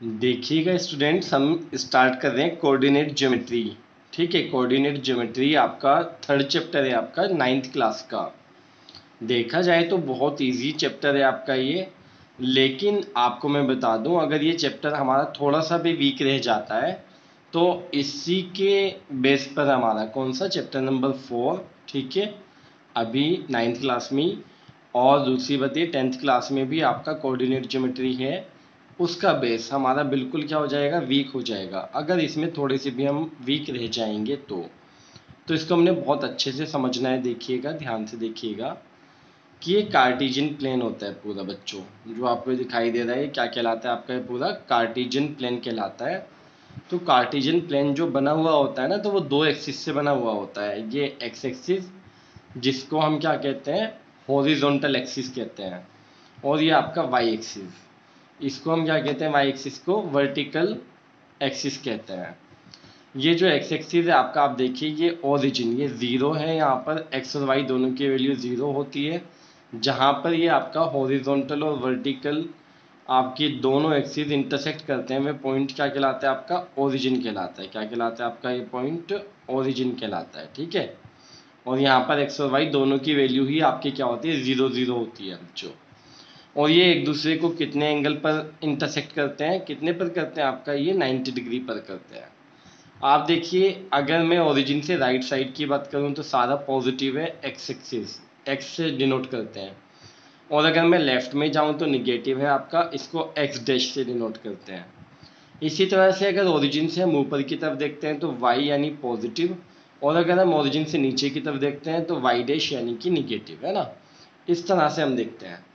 देखिएगा स्टूडेंट्स, हम स्टार्ट कर रहे हैं कोऑर्डिनेट ज्योमेट्री। ठीक है, कोऑर्डिनेट ज्योमेट्री आपका थर्ड चैप्टर है, आपका 9th क्लास का। देखा जाए तो बहुत इजी चैप्टर है आपका ये, लेकिन आपको मैं बता दूं, अगर ये चैप्टर हमारा थोड़ा सा भी वीक रह जाता है तो इसी के बेस पर हमारा कौन सा चैप्टर नंबर 4, ठीक है, अभी 9th क्लास में, और दूसरी बात ये 10th क्लास में भी आपका कोऑर्डिनेट ज्योमेट्री है, उसका बेस हमारा बिल्कुल क्या हो जाएगा, वीक हो जाएगा। अगर इसमें थोड़े से भी हम वीक रह जाएंगे तो इसको हमने बहुत अच्छे से समझना है। देखिएगा, ध्यान से देखिएगा कि ये कार्टेशियन प्लेन होता है पूरा बच्चों, जो आपको दिखाई दे रहा है क्या कहलाता है, आपका ये पूरा कार्टेशियन प्लेन कहलाता है। तो कार्टेशियन प्लेन जो बना हुआ होता है ना, तो वो दो एक्सिस से बना हुआ होता है। ये एक्स एक्सिस, जिसको हम क्या कहते हैं, हॉरिजॉन्टल एक्सिस कहते हैं, और ये आपका वाई एक्सिस, इसको हम क्या कहते हैं, वाई एक्सिस को वर्टिकल एक्सिस कहते हैं। ये जो एक्स एक्सिस है आपका, आप देखिए ये ओरिजिन, ये जीरो है, यहाँ पर एक्स और वाई दोनों की वैल्यू जीरो होती है। जहाँ पर ये आपका हॉरिजॉन्टल और वर्टिकल आपके दोनों एक्सिस इंटरसेक्ट करते हैं, वे पॉइंट क्या कहलाता है, आपका ओरिजिन कहलाता है। क्या कहलाता है आपका ये पॉइंट, ओरिजिन कहलाता है। ठीक है, और यहाँ पर एक्स और वाई दोनों की वैल्यू ही आपकी क्या होती है, जीरो जीरो होती है बच्चों। और ये एक दूसरे को कितने एंगल पर इंटरसेक्ट करते हैं, कितने पर करते हैं, आपका ये 90 डिग्री पर करते हैं। आप देखिए, अगर मैं ओरिजिन से राइट साइड की बात करूं तो सारा पॉजिटिव है, एक्स एक्सिस, एक्स से डिनोट करते हैं। और अगर मैं लेफ्ट में जाऊं तो निगेटिव है आपका, इसको एक्स डैश से डिनोट करते हैं। इसी तरह से अगर ओरिजिन से हम ऊपर की तरफ देखते हैं तो वाई यानी पॉजिटिव, और अगर हम ओरिजिन से नीचे की तरफ देखते हैं तो वाई डैश यानी कि निगेटिव, है ना। इस तरह से हम देखते हैं।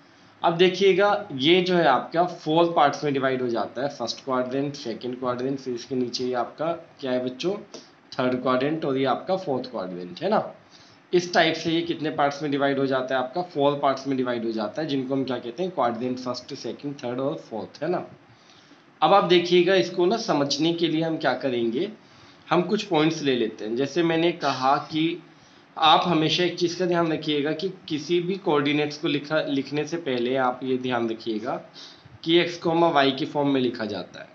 अब देखिएगा, ये जो है आपका 4 पार्ट्स में डिवाइड हो जाता है, फर्स्ट क्वाड्रेंट, सेकंड क्वाड्रेंट, फिर इसके नीचे ये आपका क्या है बच्चों, थर्ड क्वाड्रेंट, और ये आपका फोर्थ क्वाड्रेंट, है ना। इस टाइप से ये कितने पार्ट्स में डिवाइड हो जाता है, आपका 4 पार्ट्स में डिवाइड हो जाता है, जिनको हम क्या कहते हैं, क्वाड्रेंट फर्स्ट, सेकंड, थर्ड और फोर्थ, है ना। अब आप देखिएगा, इसको ना समझने के लिए हम क्या करेंगे, हम कुछ पॉइंट्स ले लेते हैं। जैसे मैंने कहा कि आप हमेशा एक चीज़ का ध्यान रखिएगा कि किसी भी कोऑर्डिनेट्स को लिखने से पहले आप ये ध्यान रखिएगा कि एक्स कोमा वाई की फॉर्म में लिखा जाता है,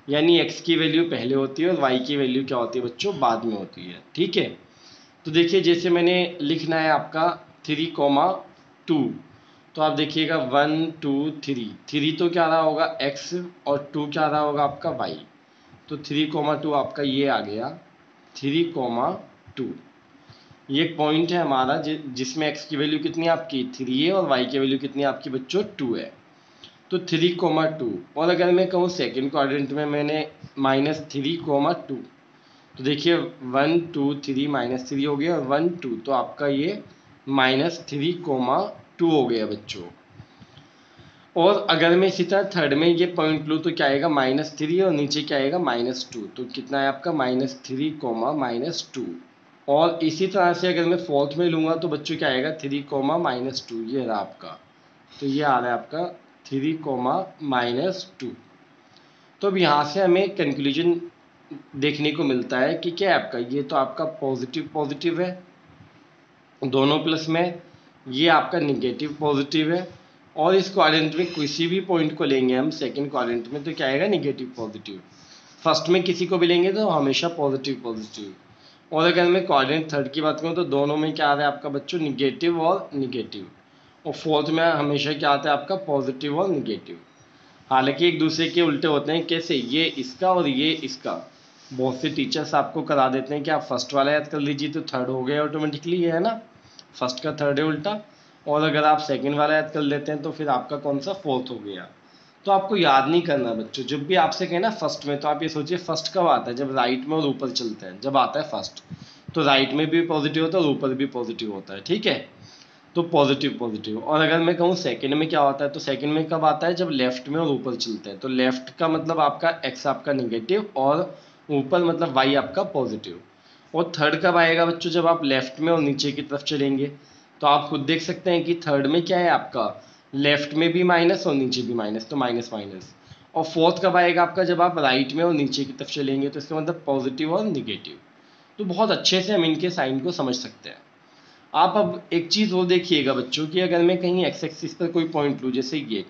यानी एक्स की वैल्यू पहले होती है और वाई की वैल्यू क्या होती है बच्चों, बाद में होती है। ठीक है, तो देखिए जैसे मैंने लिखना है आपका 3,2, तो आप देखिएगा 1 2 3, 3 तो क्या रहा होगा एक्स, और 2 क्या रहा होगा आपका वाई। तो 3,2 आपका ये आ गया, 3,2। ये पॉइंट है हमारा जिसमें एक्स की वैल्यू कितनी है आपकी 3 है, और वाई की वैल्यू कितनी है आपकी बच्चों 2 है। तो 3,2, और अगर मैं कहूँ सेकेंड क्वाड्रेंट में मैंने -3,2, तो देखिए 1 2 3 -3 हो गया, और 1 2, तो आपका ये -3,2 हो गया बच्चों। और अगर मैं इसी तरह थर्ड में ये पॉइंट लूँ तो क्या आएगा, -3, और नीचे क्या आएगा -2, तो कितना है आपका -3, -2। और इसी तरह से अगर मैं फोर्थ में लूँगा तो बच्चों क्या आएगा, 3, -2, ये रहा आपका। तो ये आ रहा है आपका 3, -2। तो अब यहाँ से हमें कंक्लूजन देखने को मिलता है कि क्या है आपका, ये तो आपका पॉजिटिव पॉजिटिव है दोनों प्लस में, ये आपका निगेटिव पॉजिटिव है, और इस क्वाड्रेंट में किसी भी पॉइंट को लेंगे हम सेकंड क्वाड्रेंट में तो क्या आएगा, निगेटिव पॉजिटिव। फर्स्ट में किसी को भी लेंगे तो हमेशा पॉजिटिव पॉजिटिव। और अगर मैं क्वाड्रेंट थर्ड की बात करूँ तो दोनों में क्या आ रहा है आपका बच्चों, निगेटिव और निगेटिव। और फोर्थ में हमेशा क्या आता है आपका, पॉजिटिव और निगेटिव। हालांकि एक दूसरे के उल्टे होते हैं, कैसे, ये इसका और ये इसका। बहुत से टीचर्स आपको करा देते हैं कि आप फर्स्ट वाला याद कर लीजिए तो थर्ड हो गया ऑटोमेटिकली, ये है ना, फर्स्ट का थर्ड है उल्टा। और अगर आप सेकंड वाला याद कर लेते हैं तो फिर आपका कौन सा, फोर्थ हो गया। तो आपको याद नहीं करना बच्चों, जब भी आपसे कहे ना फर्स्ट में, तो आप ये सोचिए फर्स्ट कब आता है, जब राइट में और ऊपर चलते हैं, जब आता है फर्स्ट, तो राइट में भी पॉजिटिव होता है और ऊपर भी पॉजिटिव होता है। ठीक है, तो पॉजिटिव पॉजिटिव। और अगर मैं कहूँ सेकंड में क्या होता है, तो सेकंड में कब आता है, जब लेफ्ट में और ऊपर चलते हैं। तो लेफ्ट का मतलब आपका एक्स आपका निगेटिव, और ऊपर मतलब वाई आपका पॉजिटिव। और थर्ड कब आएगा बच्चों, जब आप लेफ्ट में और नीचे की तरफ चलेंगे। तो आप खुद देख सकते हैं कि थर्ड में क्या है आपका, लेफ्ट में भी माइनस और नीचे भी माइनस, तो माइनस माइनस। और फोर्थ कब आएगा आपका, जब आप राइट में और नीचे की तरफ चलेंगे, तो इसका मतलब पॉजिटिव और निगेटिव। तो बहुत अच्छे से हम इनके साइन को समझ सकते हैं। आप अब एक चीज़ और देखिएगा बच्चों कि अगर मैं कहीं एक्स एक्सिस पर कोई पॉइंट लूँ, जैसे ये,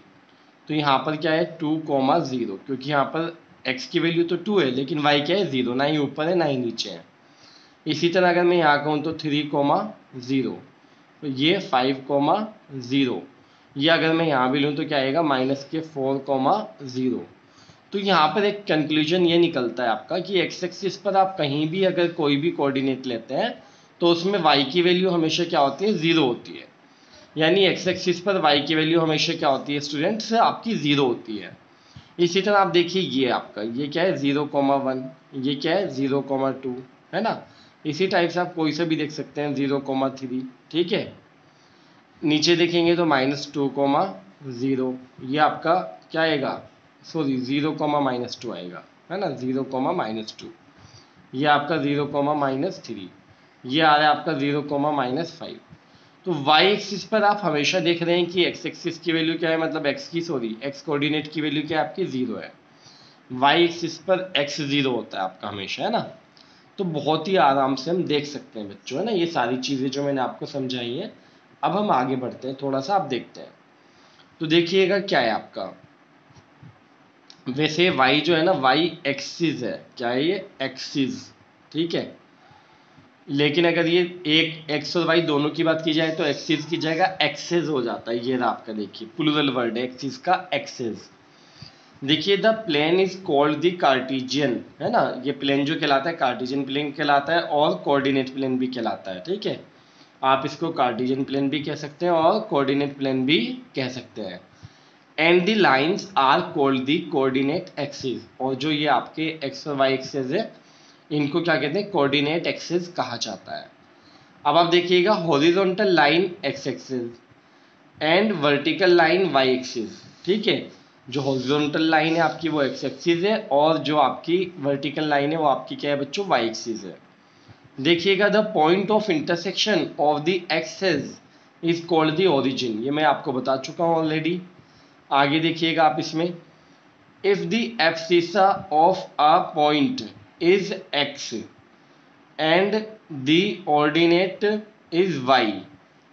तो यहाँ पर क्या है 2,0, क्योंकि यहाँ पर x की वैल्यू तो 2 है लेकिन y क्या है 0, ना ही ऊपर है ना ही नीचे है। इसी तरह अगर मैं यहाँ कहूँ तो 3,0, तो ये 5,0, ये अगर मैं यहाँ भी लूँ तो क्या आएगा माइनस के 4,0। तो यहाँ पर एक कंक्लूजन ये निकलता है आपका कि एक्स एक्सिस पर आप कहीं भी अगर कोई भी कोऑर्डिनेट लेते हैं तो उसमें y की वैल्यू हमेशा क्या होती है 0 होती है। यानी एक्स एक्सिस पर y की वैल्यू हमेशा क्या होती है स्टूडेंट्स, आपकी 0 होती है। इसी तरह आप देखिए ये आपका ये क्या है 0,1, ये क्या है 0,2, है ना। इसी टाइप से आप कोई सा भी देख सकते हैं 0,3, ठीक है। नीचे देखेंगे तो -2,0, ये आपका क्या आएगा, सॉरी 0,-2 आएगा, है ना, 0,-2। ये आपका 0,-3, ये आ रहा है आपका 0,-5। तो y एक्सिस पर आप हमेशा देख रहे हैं कि x एक्सिस की वैल्यू क्या है, मतलब x कोऑर्डिनेट की वैल्यू क्या है आपकी 0 है। y एक्सिस पर x 0 होता है आपका हमेशा, है ना। तो बहुत ही आराम से हम देख सकते हैं बच्चों, है ना, ये सारी चीज़ें जो मैंने आपको समझाई है। अब हम आगे बढ़ते हैं, थोड़ा सा आप देखते हैं। तो देखिएगा क्या है आपका, वैसे y जो है ना y एक्सिस है, क्या है ये एक्सिस, ठीक है। लेकिन अगर ये एक x और y दोनों की बात की जाए तो एक्सिस की जगह एक्सेस हो जाता है। ये रहा आपका, देखिए प्लूरल वर्ड है एक्सिस का, एक्सेस। देखिए the plane is called the Cartesian, है ना, ये प्लेन जो कहलाता है कार्टेशियन प्लेन कहलाता है और कोऑर्डिनेट प्लेन भी कहलाता है, ठीक है। आप इसको कार्टेशियन प्लेन भी कह सकते हैं और कोऑर्डिनेट प्लेन भी कह सकते हैं। And the lines are called the coordinate axis, और जो ये आपके एक्स और वाई एक्सिस है इनको क्या कहते हैं, कोऑर्डिनेट एक्सिस कहा जाता है। अब आप देखिएगा horizontal line x axis and vertical line y axis, ठीक है। जो हॉरिजॉन्टल लाइन है आपकी वो एक्स एक्सिस है और जो आपकी वर्टिकल लाइन है वो आपकी क्या है बच्चों, वाई एक्सिस है। देखिएगा the point of intersection of the axes is called the origin, ये मैं आपको बता चुका हूँ ऑलरेडी। आगे देखिएगा आप इसमें, if the abscissa of a point is x and the ordinate is y.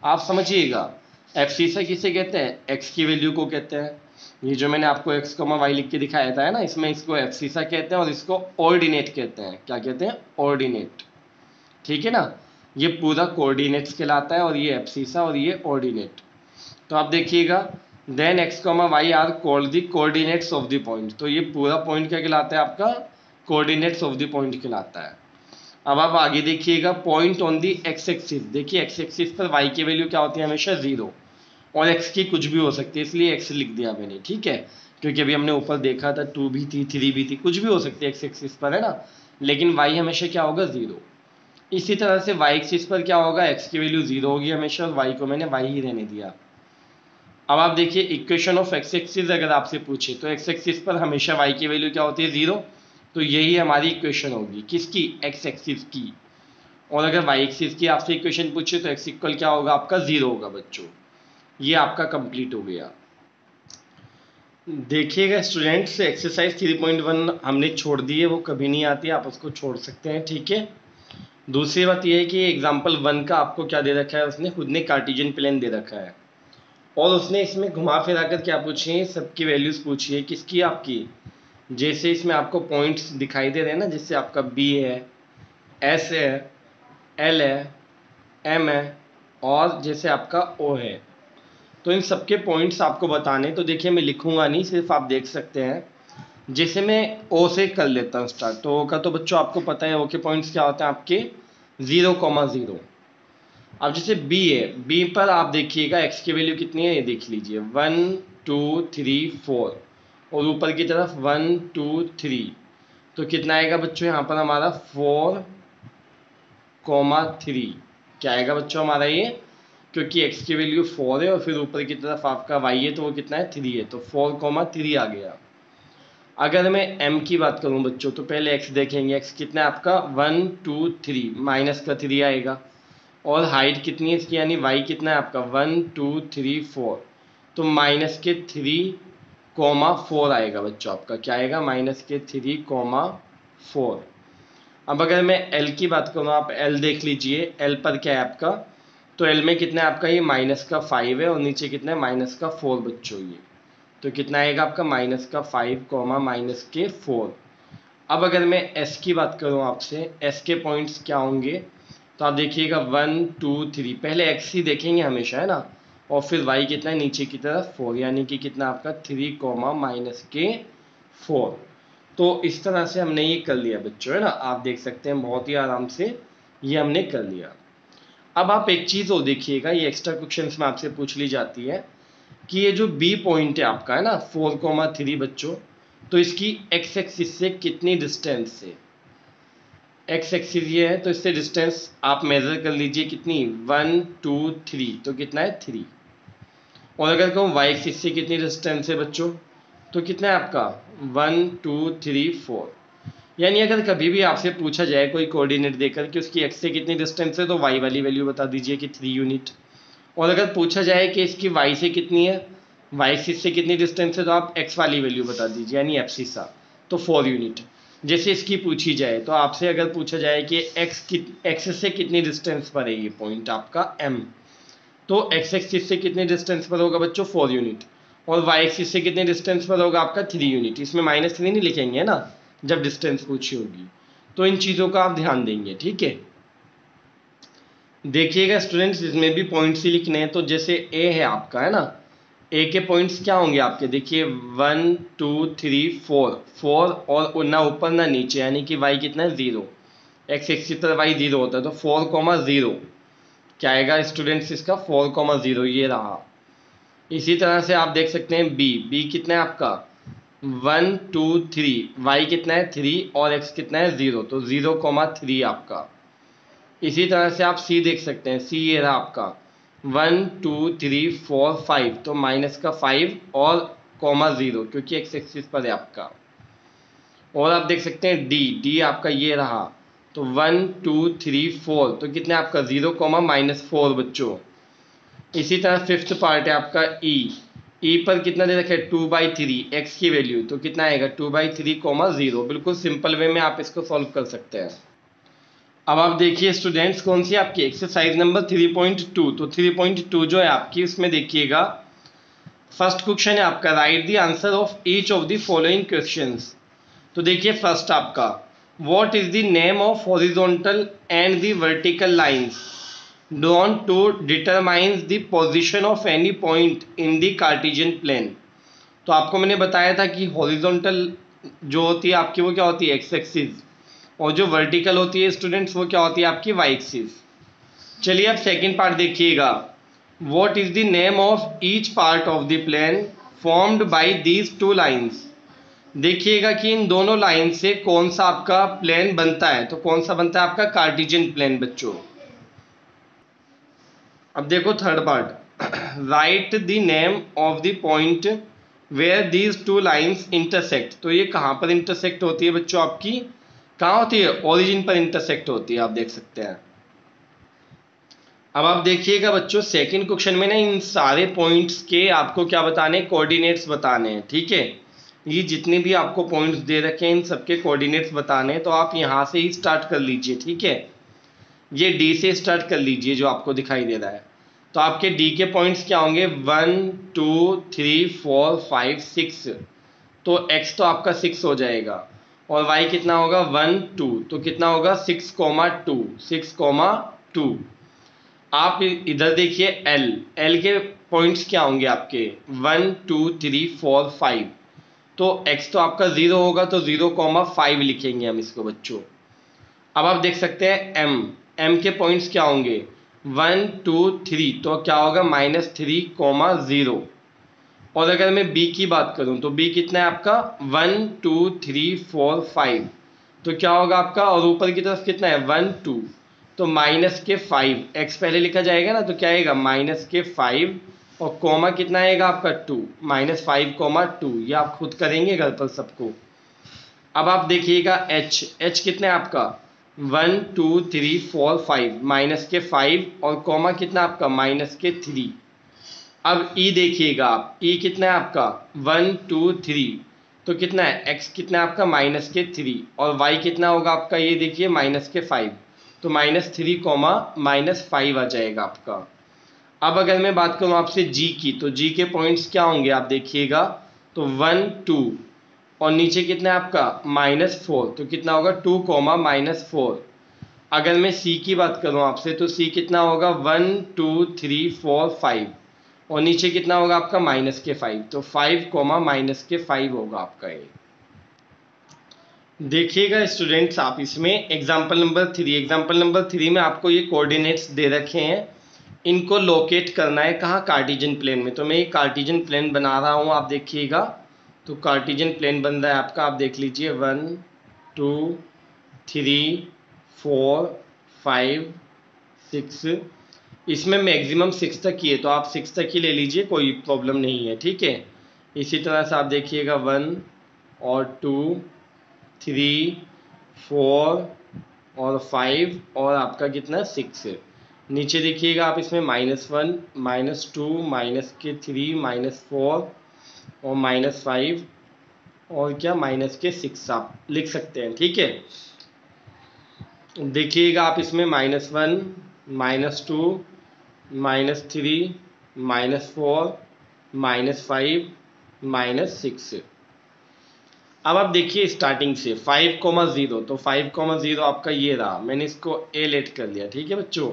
आप समझिएगा एब्सिसा किसे कहते हैं, एक्स की वैल्यू को कहते हैं। ये जो मैंने आपको एक्स कॉमा वाई लिख के दिखाया था, है ना, इसमें इसको एब्सिसा कहते हैं और इसको ऑर्डिनेट कहते हैं। क्या कहते हैं, ऑर्डिनेट, ठीक है ना। ये पूरा कोऑर्डिनेट्स कहलाता है और ये एब्सिसा और ये ऑर्डिनेट। तो आप देखिएगा then x comma y are called the coordinates of the point, तो ये पूरा पॉइंट क्या कहलाता है आपका, कोऑर्डिनेट्स ऑफ द पॉइंट कहलाता है। अब आप आगे देखिएगा point on the x axis, देखिए एक्स एक्सिस पर वाई की वैल्यू क्या होती है हमेशा 0 और एक्स की कुछ भी हो सकती है, इसलिए एक्स लिख दिया मैंने, ठीक है। क्योंकि अभी हमने ऊपर देखा था 2 भी थी 3 भी थी, कुछ भी हो सकती है एक्स एक्सिस पर, है ना। लेकिन वाई हमेशा क्या होगा 0। इसी तरह से वाई एक्सिस पर क्या होगा, एक्स की वैल्यू 0 होगी हमेशा और वाई को मैंने वाई ही रहने दिया। अब आप देखिए इक्वेशन ऑफ एक्स एक्सिस अगर आपसे पूछे तो एक्स एक्सिस पर हमेशा वाई की वैल्यू क्या होती है 0, तो यही हमारी इक्वेशन होगी किसकी, एक्स एक्सिस की। और अगर वाई एक्सिस की आपसे इक्वेशन पूछे तो एक्स इक्वल क्या होगा आपका 0 होगा बच्चों। ये आपका कंप्लीट हो गया। देखिएगा स्टूडेंट्स एक्सरसाइज 3.1 हमने छोड़ दी है, वो कभी नहीं आती, आप उसको छोड़ सकते हैं, ठीक है। दूसरी बात यह है कि एग्जाम्पल 1 का आपको क्या दे रखा है, उसने खुद ने कार्टेशियन प्लेन दे रखा है और उसने इसमें घुमा फिरा कर क्या पूछी है, सबकी वैल्यूज पूछी है, किसकी, आपकी। जैसे इसमें आपको पॉइंट्स दिखाई दे रहे हैं ना, जैसे आपका बी है, एस है, एल है, एम है और जैसे आपका ओ है। तो इन सबके पॉइंट्स आपको बताने, तो देखिए मैं लिखूंगा नहीं, सिर्फ आप देख सकते हैं। जैसे मैं ओ से कर लेता हूँ स्टार्ट, तो ओ का तो बच्चों आपको पता है, ओ के पॉइंट्स क्या होते हैं आपके 0,0। अब जैसे बी है, बी पर आप देखिएगा एक्स की वैल्यू कितनी है, ये देख लीजिए 1 2 3 4 और ऊपर की तरफ 1 2 3, तो कितना आएगा बच्चों यहाँ पर हमारा 4,3। क्या आएगा बच्चों हमारा ये, क्योंकि x की वैल्यू 4 है और फिर ऊपर की तरफ आपका y है तो वो कितना है 3 है, तो 4,3 आ गया। अगर मैं m की बात करूं बच्चों तो पहले x देखेंगे, x कितना है आपका 1 2 3, माइनस का 3 आएगा और हाइट कितनी है इसकी, यानी y कितना है आपका 1 2 3 4, तो माइनस के 3,4 आएगा बच्चों आपका, क्या आएगा माइनस के 3,4। अब अगर मैं L की बात करूँ, आप L देख लीजिए, L पर क्या है आपका, तो L में कितना है आपका, ये माइनस का 5 है और नीचे कितना है माइनस का 4 बच्चों ये, तो कितना आएगा आपका माइनस का 5 कॉमा माइनस के 4। अब अगर मैं एस की बात करूं आपसे, एस के पॉइंट्स क्या होंगे, तो आप देखिएगा 1 2 3, पहले एक्स ही देखेंगे हमेशा, है ना, और फिर वाई कितना है नीचे की तरफ 4, यानी कि कितना आपका 3 कॉमा माइनस के 4। तो इस तरह से हमने ये कर लिया बच्चों, है ना, आप देख सकते हैं बहुत ही आराम से ये हमने कर लिया। अब आप एक चीज़ और देखिएगा, ये एक्स्ट्रा क्वेश्चंस में आपसे पूछ ली जाती है कि ये जो बी पॉइंट है आपका, है ना, 4,3 बच्चों, तो इसकी एक्स एक्सिस से कितनी डिस्टेंस से, एक्स एक्सिस ये है तो इससे डिस्टेंस आप मेजर कर लीजिए कितनी, 1 2 3, तो कितना है 3। और अगर कहूँ वाई एक्सिस से कितनी डिस्टेंस है बच्चों, तो कितना है आपका 1 2 3 4। यानी अगर कभी भी आपसे पूछा जाए कोई कोऑर्डिनेट देकर कि उसकी एक्स से कितनी डिस्टेंस है, तो वाई वाली वैल्यू बता दीजिए कि 3 यूनिट। और अगर पूछा जाए कि इसकी वाई से कितनी है, वाई एक्सिस से कितनी डिस्टेंस है, तो आप एक्स वाली वैल्यू बता दीजिए, यानी एब्सिसा, तो 4 यूनिट। जैसे इसकी पूछी जाए, तो आपसे अगर पूछा जाए कि एक्स से कितनी डिस्टेंस पर है ये पॉइंट आपका एम, तो एक्स एक्सिस से कितने डिस्टेंस पर होगा बच्चों 4 यूनिट, और वाई एक्सिस से कितने डिस्टेंस पर होगा आपका 3 यूनिट। इसमें -3 नहीं लिखेंगे ना जब डिस्टेंस पूछी होगी, तो इन चीज़ों का आप ध्यान देंगे, ठीक है। देखिएगा स्टूडेंट्स, इसमें भी पॉइंट्स ही लिखने हैं, तो जैसे ए है आपका, है ना, ए के पॉइंट्स क्या होंगे आपके, देखिए 1 2 3 4 और ना ऊपर ना नीचे, यानी कि वाई कितना है 0, एक्स एक्सिस पर वाई 0 होता है, तो 4,0 क्या आएगा स्टूडेंट्स इसका 4,0, ये रहा। इसी तरह से आप देख सकते हैं बी कितना है आपका 1 2 3, वाई कितना है 3 और एक्स कितना है 0, तो 0,3 आपका। इसी तरह से आप सी देख सकते हैं, सी ये रहा आपका 1 2 3 4 5, तो माइनस का 5 और कॉमा 0, क्योंकि एक्स एक्सिस पर है आपका। और आप देख सकते हैं डी आपका ये रहा, तो 1 2 3 4, तो कितने आपका 0 कॉमा -4 बच्चों। इसी तरह फिफ्थ पार्ट है आपका ई पर कितना दे रखा है 2/3 एक्स की वैल्यू, तो कितना आएगा 2/3 कॉमा 0। बिल्कुल सिंपल वे में आप इसको सॉल्व कर सकते हैं। अब आप देखिए स्टूडेंट्स, कौन सी आपकी एक्सरसाइज नंबर 3.2, तो 3.2 जो है आपकी, उसमें देखिएगा फर्स्ट क्वेश्चन है आपका, write the answer of each of the following questions. तो देखिए फर्स्ट आपका, what is the name of horizontal and the vertical lines drawn to determine the position of any point in the Cartesian plane. तो आपको मैंने बताया था कि horizontal जो होती है आपकी वो क्या होती है एक्स एक्सिस, और जो वर्टिकल होती है स्टूडेंट्स वो क्या होती है आपकी वाई एक्सिस। चलिए अब सेकंड पार्ट देखिएगा, what is the name of each part of the plane formed by these two lines. देखिएगा कि इन दोनों लाइन से कौन सा आपका प्लेन बनता है, तो कौन सा बनता है आपका कार्टेशियन प्लेन बच्चों। अब देखो third part, write the name of the point where these two lines intersect. तो ये कहाँ पर इंटरसेक्ट होती है बच्चों आपकी, कहाँ होती है, ओरिजिन पर इंटरसेक्ट होती है, आप देख सकते हैं। अब आप देखिएगा बच्चों सेकंड क्वेश्चन में ना इन सारे पॉइंट्स के आपको क्या बताने, कोऑर्डिनेट्स बताने हैं, ठीक है। ये जितने भी आपको पॉइंट्स दे रखे हैं इन सबके कोऑर्डिनेट्स बताने हैं, तो आप यहाँ से ही स्टार्ट कर लीजिए, ठीक है। ये डी से स्टार्ट कर लीजिए जो आपको दिखाई दे रहा है। तो आपके डी के पॉइंट्स क्या होंगे 1 2 3 4 5 6, तो एक्स तो आपका 6 हो जाएगा, और वाई कितना होगा 1 2, तो कितना होगा 6,2 6,2। आप इधर देखिए एल के पॉइंट्स क्या होंगे आपके 1 2 3 4 5, तो x तो आपका 0 होगा, तो 0,5 लिखेंगे हम इसको बच्चों। अब आप देख सकते हैं m के पॉइंट्स क्या होंगे 1 2 3, तो क्या होगा -3,0। और अगर मैं b की बात करूं तो b कितना है आपका 1 2 3 4 5, तो क्या होगा आपका, और ऊपर की तरफ कितना है 1 2, तो -5, x पहले लिखा जाएगा ना, तो क्या आएगा -5, और कॉमा कितना आएगा आपका 2, -5,2। ये आप खुद करेंगे घर पर सबको। अब आप देखिएगा h कितना है आपका 1 2 3 4 5, -5 और कॉमा कितना आपका -3। अब e देखिएगा आप, e कितना है आपका 1 2 3, तो कितना है x कितना है आपका -3, और y कितना होगा आपका, ये देखिए -5, तो -3 कॉमा -5 आ जाएगा आपका। अब अगर मैं बात करूं आपसे g की, तो g के पॉइंट्स क्या होंगे आप देखिएगा तो 1 2, और नीचे कितना है आपका -4, तो कितना होगा 2 -4। अगर मैं सी की बात करूं आपसे तो सी कितना होगा 1 2 3 4 5, और नीचे कितना होगा आपका -5, तो 5 -5 होगा आपका ये। देखिएगा स्टूडेंट्स, आप इसमें एग्जाम्पल नंबर 3 में आपको ये कोऑर्डिनेट्स दे रखे हैं, इनको लोकेट करना है कहाँ, कार्टेशियन प्लेन में। तो मैं ये कार्टेशियन प्लेन बना रहा हूँ, आप देखिएगा। तो कार्टेशियन प्लेन बन रहा है आपका, आप देख लीजिए 1 2 3 4 5 6, इसमें मैक्सिमम 6 तक ही है, तो आप 6 तक ही ले लीजिए, कोई प्रॉब्लम नहीं है, ठीक है। इसी तरह से आप देखिएगा 1 और 2 3 4 और 5 और आपका कितना 6 है। नीचे देखिएगा आप इसमें -1 -2 -3 -4 और -5 और क्या -6 आप लिख सकते हैं, ठीक है। देखिएगा आप इसमें -1 -2 -3 -4 -5 -6। अब आप देखिए स्टार्टिंग से 5,0, तो 5,0 आपका ये रहा, मैंने इसको ए लेट कर लिया, ठीक है बच्चों,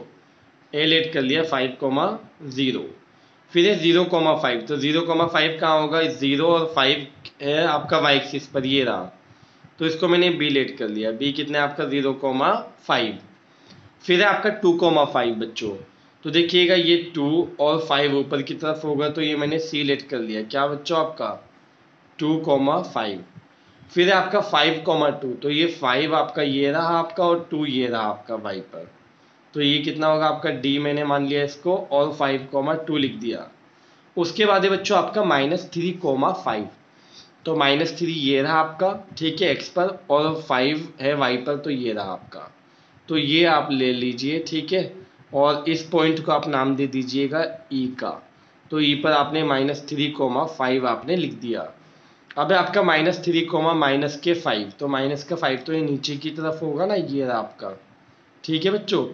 ए लेट कर लिया 5,0। फिर है 0,5, तो 0,5 कहाँ होगा, 0 और 5 है आपका वाई एक्सिस पर, ये रहा, तो इसको मैंने बी लेट कर लिया, बी कितना है आपका 0,5। फिर है आपका 2,5 बच्चों, तो देखिएगा ये 2 और 5 ऊपर की तरफ होगा, तो ये मैंने सी लेट कर लिया, क्या बच्चों आपका 2,5। फिर है आपका 5,2, तो ये 5 आपका ये रहा आपका और 2 ये रहा आपका वाई पर, तो ये कितना होगा आपका डी, मैंने मान लिया इसको, और 5,2 लिख दिया। उसके बाद है बच्चों आपका -3,5, तो -3 ये रहा आपका, ठीक है, एक्स पर, और 5 है वाई पर, तो ये रहा आपका, तो ये आप ले लीजिए, ठीक है। और इस पॉइंट को आप नाम दे दीजिएगा ई का, तो ई पर आपने -3,5 आपने लिख दिया। अब है आपका -3, -5, तो -5 तो ये नीचे की तरफ होगा ना, ये रहा आपका, ठीक है बच्चों।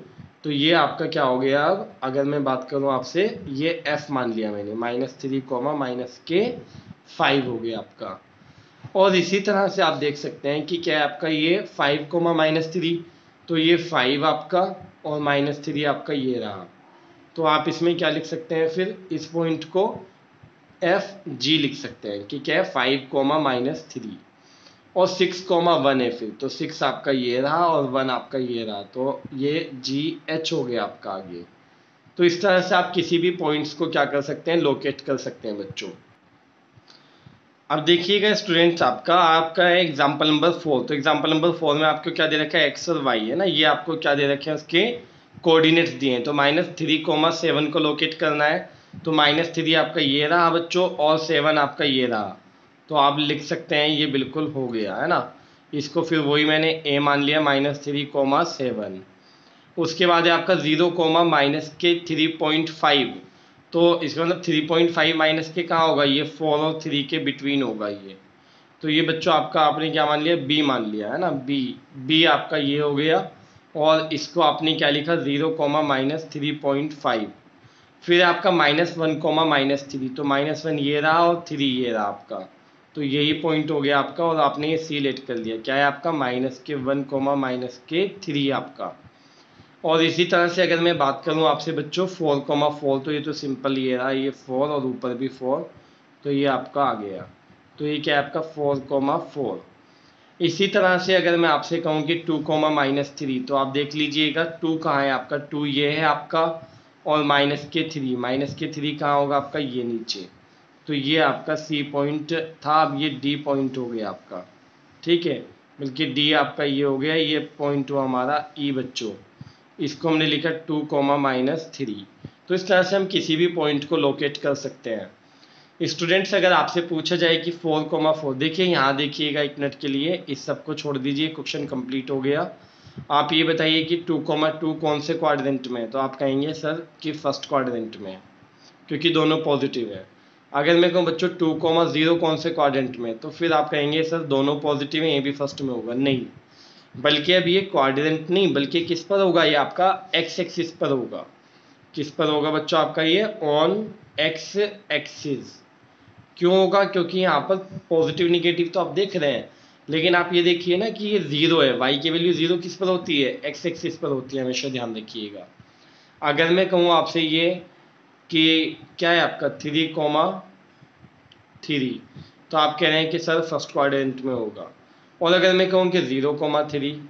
तो ये आपका क्या हो गया, अब अगर मैं बात करूं आपसे, ये f मान लिया मैंने, -3, -5 हो गया आपका। और इसी तरह से आप देख सकते हैं कि क्या है आपका ये 5, -3, तो ये 5 आपका और -3 आपका ये रहा, तो आप इसमें क्या लिख सकते हैं, फिर इस पॉइंट को एफ जी लिख सकते हैं कि क्या है 5, -3, और 6,1 है, फिर तो 6 आपका ये रहा और 1 आपका ये रहा, तो ये जी एच हो गया आपका आगे। तो इस तरह से आप किसी भी पॉइंट्स को क्या कर सकते हैं, लोकेट कर सकते हैं बच्चों। अब देखिएगा स्टूडेंट्स, आपका है एग्जाम्पल नंबर 4, तो एग्जाम्पल नंबर 4 में आपको क्या दे रखा है, एक्स और वाई है ना, ये आपको क्या दे रखे हैं, उसके कोऑर्डिनेट्स दिए हैं। तो -3,7 को लोकेट करना है, तो -3 आपका ये रहा बच्चों और 7 आपका ये रहा, तो आप लिख सकते हैं ये बिल्कुल हो गया है ना। इसको फिर वही मैंने ए मान लिया -3,7। उसके बाद है आपका 0, -3.5, तो इसका मतलब 3.5 माइनस के कहाँ होगा, ये 4 और 3 के बिटवीन होगा ये, तो ये बच्चों आपका आपने क्या मान लिया, बी मान लिया है ना, बी आपका ये हो गया। और इसको आपने क्या लिखा 0, -3.5। फिर आपका -1, -3, तो -1 ये रहा और 3 ये रहा आपका, तो यही पॉइंट हो गया आपका, और आपने ये सी लेट कर लिया, क्या है आपका -1, -3 आपका। और इसी तरह से अगर मैं बात करूं आपसे बच्चों 4,4, तो ये तो सिंपल ये रहा, ये 4 और ऊपर भी 4, तो ये आपका आ गया, तो ये क्या है आपका 4,4। इसी तरह से अगर मैं आपसे कहूं कि 2, -3, तो आप देख लीजिएगा 2 कहाँ है आपका, 2 ये है आपका, और -3 कहाँ होगा आपका, ये नीचे, तो ये आपका सी पॉइंट था, अब ये डी पॉइंट हो गया आपका, ठीक है, बल्कि डी आपका ये हो गया, ये पॉइंट हुआ हमारा ई बच्चों, इसको हमने लिखा 2, -3। तो इस तरह से हम किसी भी पॉइंट को लोकेट कर सकते हैं। स्टूडेंट्स, अगर आपसे पूछा जाए कि 4,4, देखिए यहाँ देखिएगा एक मिनट के लिए, इस सब को छोड़ दीजिए, क्वेश्चन कंप्लीट हो गया। आप ये बताइए कि 2,2 कौन से क्वाड्रेंट में है, तो आप कहेंगे सर कि फर्स्ट क्वाड्रेंट में, क्योंकि दोनों पॉजिटिव है। अगर मैं कहूँ बच्चों 2,0 कौन से क्वाड्रेंट में, तो फिर आप कहेंगे सर दोनों पॉजिटिव हैं, ये भी फर्स्ट में होगा, नहीं, बल्कि अब ये क्वाड्रेंट नहीं, बल्कि किस पर होगा, ये आपका एक्स एक्सिस पर होगा। किस पर होगा बच्चों आपका ये ऑन एक्स एक्सिस, क्यों होगा? क्योंकि यहाँ पर पॉजिटिव निगेटिव तो आप देख रहे हैं, लेकिन आप ये देखिए ना कि ये जीरो है, वाई की वैल्यू जीरो किस पर होती है? एक्स एक्सिस पर होती है, हमेशा ध्यान रखिएगा। अगर मैं कहूँ आपसे ये कि क्या है आपका 3,3, तो आप कह रहे हैं कि सर फर्स्ट क्वाड्रेंट में होगा। और अगर मैं कहूँ कि 0,3,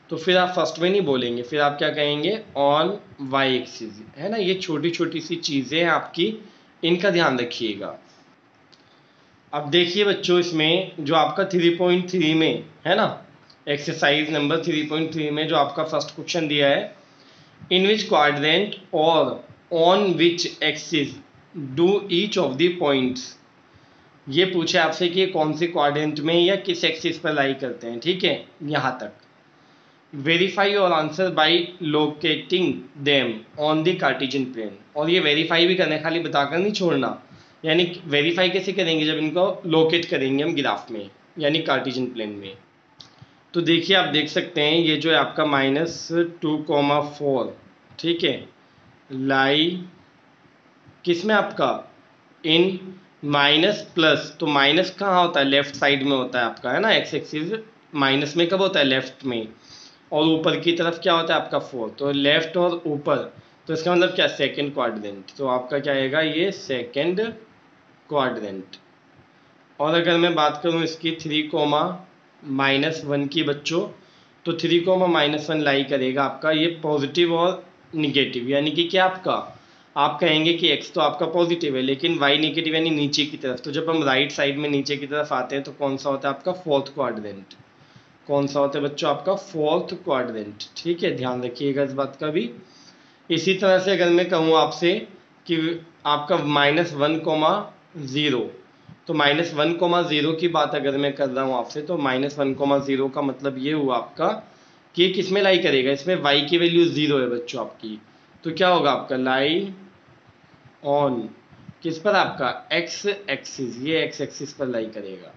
तो फिर आप फर्स्ट में नहीं बोलेंगे, फिर आप क्या कहेंगे? ऑन वाई एक्सिस, है ना। ये छोटी छोटी सी चीज़ें हैं आपकी, इनका ध्यान रखिएगा। अब देखिए बच्चों, इसमें जो आपका 3.3 में है ना, एक्सरसाइज नंबर 3.3 में जो आपका फर्स्ट क्वेश्चन दिया है, इन विच क्वाड्रेंट और on which axis do each of the points, ये पूछे आपसे कि कौन से क्वाड्रेंट में या किस एक्सिस पर लाई करते हैं, ठीक है, यहाँ तक। वेरीफाई और answer by locating them on the Cartesian plane, और ये वेरीफाई भी करना है, खाली बताकर नहीं छोड़ना। यानी वेरीफाई कैसे करेंगे? जब इनको लोकेट करेंगे हम ग्राफ में, यानी कार्टेशियन प्लेन में। तो देखिए, आप देख सकते हैं ये जो है आपका -2,4, ठीक है, लाई किस में आपका? इन माइनस प्लस, तो माइनस कहाँ होता है? लेफ्ट साइड में होता है आपका, है ना। एक्स एक्सिस माइनस में कब होता है? लेफ्ट में। और ऊपर की तरफ क्या होता है आपका? 4, तो लेफ्ट और ऊपर, तो इसका मतलब क्या? सेकंड क्वाड्रेंट, तो आपका क्या आएगा? ये सेकंड क्वाड्रेंट। और अगर मैं बात करूं इसकी 3,-1 की बच्चों, तो 3,-1 लाई करेगा आपका ये पॉजिटिव और निगेटिव, यानी कि क्या आपका? आप कहेंगे कि x तो आपका पॉजिटिव है, लेकिन y निगेटिव, यानी नीचे की तरफ। तो जब हम राइट साइड में नीचे की तरफ आते हैं, तो कौन सा होता है आपका? Fourth quadrant. कौन सा होता है बच्चों? आपका फोर्थ क्वाड्रेंट, ठीक है, ध्यान रखिएगा इस बात का भी। इसी तरह से अगर मैं कहूँ आपसे कि आपका -1,0, तो -1,0 की बात अगर मैं कर रहा हूँ आपसे, तो -1,0 का मतलब ये हुआ आपका कि ये किस में लाई करेगा? इसमें y की वैल्यू 0 है बच्चों आपकी, तो क्या होगा आपका? लाई ऑन किस पर? आपका x एक्सिस, ये x एक्सिस पर लाई करेगा।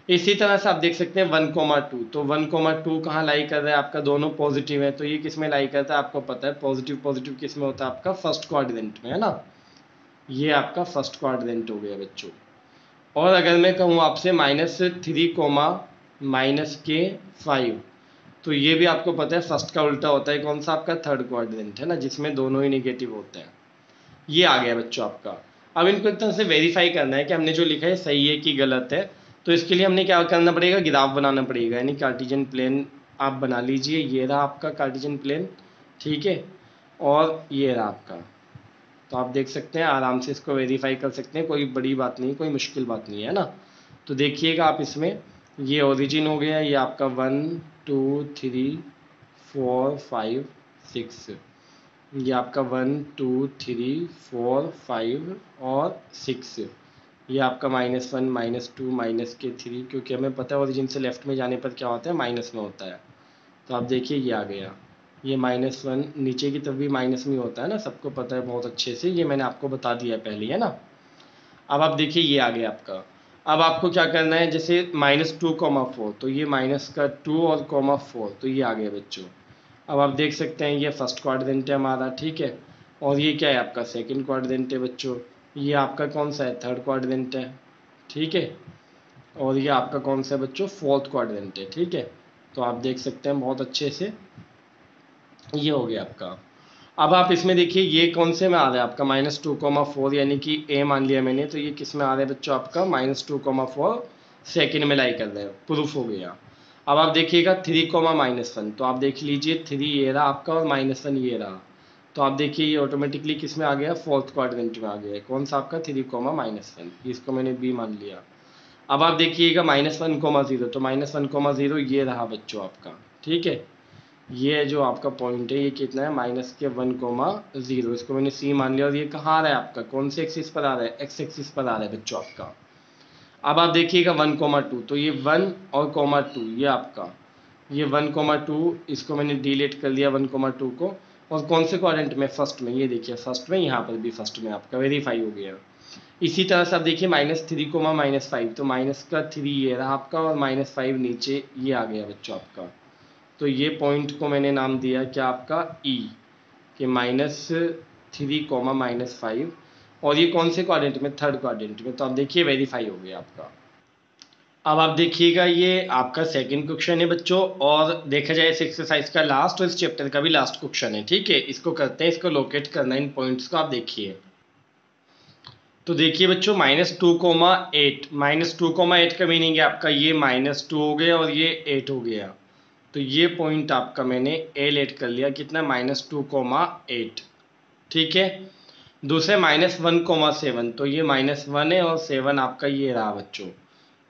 इसी तरह से आप देख सकते हैं 1,2, तो 1,2 कहाँ लाई कर रहा है आपका? दोनों पॉजिटिव है, तो ये किस में लाई करता है? आपको पता है पॉजिटिव पॉजिटिव किस में होता है आपका? फर्स्ट क्वाड्रेंट में, है ना। ये आपका फर्स्ट क्वाड्रेंट हो गया बच्चों। और अगर मैं कहूँ आपसे -3,-5, तो ये भी आपको पता है फर्स्ट का उल्टा होता है, कौन सा? आपका थर्ड क्वाड्रेंट, है ना, जिसमें दोनों ही नेगेटिव होते हैं। ये आ गया बच्चों आपका। अब इनको एक तरह से वेरीफाई करना है कि हमने जो लिखा है सही है कि गलत है। तो इसके लिए हमने क्या करना पड़ेगा? ग्राफ बनाना पड़ेगा, यानी कार्टेशियन प्लेन आप बना लीजिए। ये रहा आपका कार्टेशियन प्लेन, ठीक है, और ये रहा आपका। तो आप देख सकते हैं, आराम से इसको वेरीफाई कर सकते हैं, कोई बड़ी बात नहीं, कोई मुश्किल बात नहीं है ना। तो देखिएगा आप इसमें, ये ओरिजिन हो गया, ये आपका 1 2 3 4 5 6, ये आपका 1 2 3 4 5 और 6, ये आपका -1 -2 -3, क्योंकि हमें पता है ओरिजिन से लेफ्ट में जाने पर क्या होता है? माइनस में होता है। तो आप देखिए ये आ गया, ये -1 नीचे की तरफ भी माइनस में होता है ना, सबको पता है बहुत अच्छे से, ये मैंने आपको बता दिया पहले, है ना। अब आप देखिए ये आ गया आपका। अब आपको क्या करना है? जैसे -2,4, तो ये माइनस का 2 और -4, तो ये आ गया बच्चों। अब आप देख सकते हैं ये फर्स्ट क्वाड्रेंट है हमारा, ठीक है, और ये क्या है आपका? सेकंड क्वाड्रेंट है बच्चों। ये आपका कौन सा है? थर्ड क्वाड्रेंट है, ठीक है, और ये आपका कौन सा है बच्चों? फोर्थ क्वाड्रेंट है, ठीक है। तो आप देख सकते हैं बहुत अच्छे से, ये हो गया आपका। अब आप इसमें देखिए ये कौन से में आ रहा है आपका? -2,4, यानी कि ए मान लिया मैंने, तो ये किस में आ रहा है बच्चों? आपका -2,4 सेकंड में लाई कर रहे हैं, प्रूफ हो गया। अब आप देखिएगा 3,-1, तो आप देख लीजिए 3 ये रहा आपका और -1 ये रहा, तो आप देखिए ये ऑटोमेटिकली किस में आ गया? फोर्थ क्वाड्रेंट में आ गया। कौन सा आपका? 3,-1, इसको मैंने बी मान लिया। अब आप देखिएगा -1,0, तो -1,0 ये रहा बच्चों आपका, ठीक है। ये जो आपका पॉइंट है ये कितना है? -1,0, इसको मैंने सी मान लिया। और ये कहाँ आ रहा है आपका? कौन से एक्सिस पर आ रहा है? एक्स एक्सिस पर आ रहा है बच्चों आपका। अब आप देखिएगा 1,2, तो ये 1 और -2, ये आपका, ये 1,2, इसको मैंने डिलीट कर लिया 1,2 को। और कौन से क्वाड्रेंट में? फर्स्ट में, ये देखिए फर्स्ट में, यहाँ पर भी फर्स्ट में आपका वेरीफाई हो गया। इसी तरह से आप देखिए -3,-5, तो माइनस का 3 ये रहा आपका और -5 नीचे ये आ गया बच्चों आपका। तो ये पॉइंट को मैंने नाम दिया क्या आपका? ई, कि -3, -5। और ये कौन से क्वाड्रेंट में, थर्ड क्वाड्रेंट में। तो आप देखिए वेरीफाई हो गया आपका। अब आप देखिएगा ये आपका सेकंड क्वेश्चन है बच्चों, और देखा जाए इस एक्सरसाइज का लास्ट और इस चैप्टर का भी लास्ट क्वेश्चन है। ठीक है, इसको करते हैं, इसको लोकेट करना है इन पॉइंट्स को। आप देखिए तो देखिए बच्चों -2,8, -2,8 का मीनिंग है आपका ये -2 हो गया और ये 8 हो गया। तो ये पॉइंट आपका मैंने ए लेट कर लिया, कितना, -2,8। ठीक है, दूसरे -1,7, तो ये -1 है और 7 आपका ये रहा बच्चों।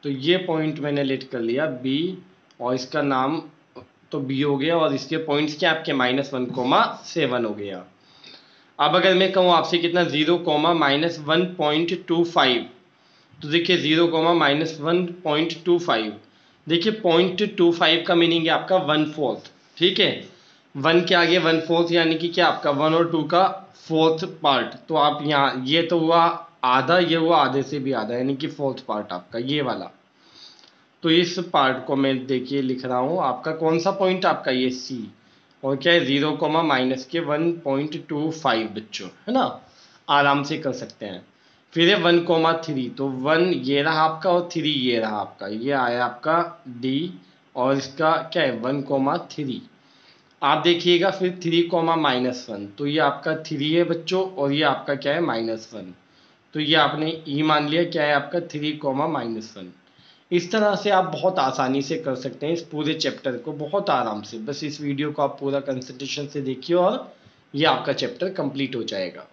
तो ये पॉइंट मैंने लेट कर लिया बी, और इसका नाम तो बी हो गया, और इसके पॉइंट्स क्या आपके -1,7 हो गया। अब अगर मैं कहूँ आपसे कितना 0,-1.25, तो देखिए 0,-1.25, देखिए 0.25 का मीनिंग है आपका 1/4। ठीक है, 1 के आगे 1/4 यानी कि क्या आपका 1 और 2 का 4th पार्ट। तो आप यहाँ ये तो हुआ आधा, ये हुआ आधे से भी आधा, यानी कि 4th पार्ट आपका ये वाला। तो इस पार्ट को मैं देखिए लिख रहा हूँ, आपका कौन सा पॉइंट, आपका ये सी, और क्या है 0,-1.25 बच्चों, है ना, आराम से कर सकते हैं। फिर है 1,3, तो 1 ये रहा आपका और 3 ये रहा आपका, ये आया आपका डी, और इसका क्या है 1,3। आप देखिएगा फिर 3,-1, तो ये आपका 3 है बच्चों, और ये आपका क्या है -1। तो ये आपने ई मान लिया, क्या है आपका 3,-1। इस तरह से आप बहुत आसानी से कर सकते हैं इस पूरे चैप्टर को, बहुत आराम से। बस इस वीडियो को आप पूरा कंसंट्रेशन से देखिए और ये आपका चैप्टर कंप्लीट हो जाएगा।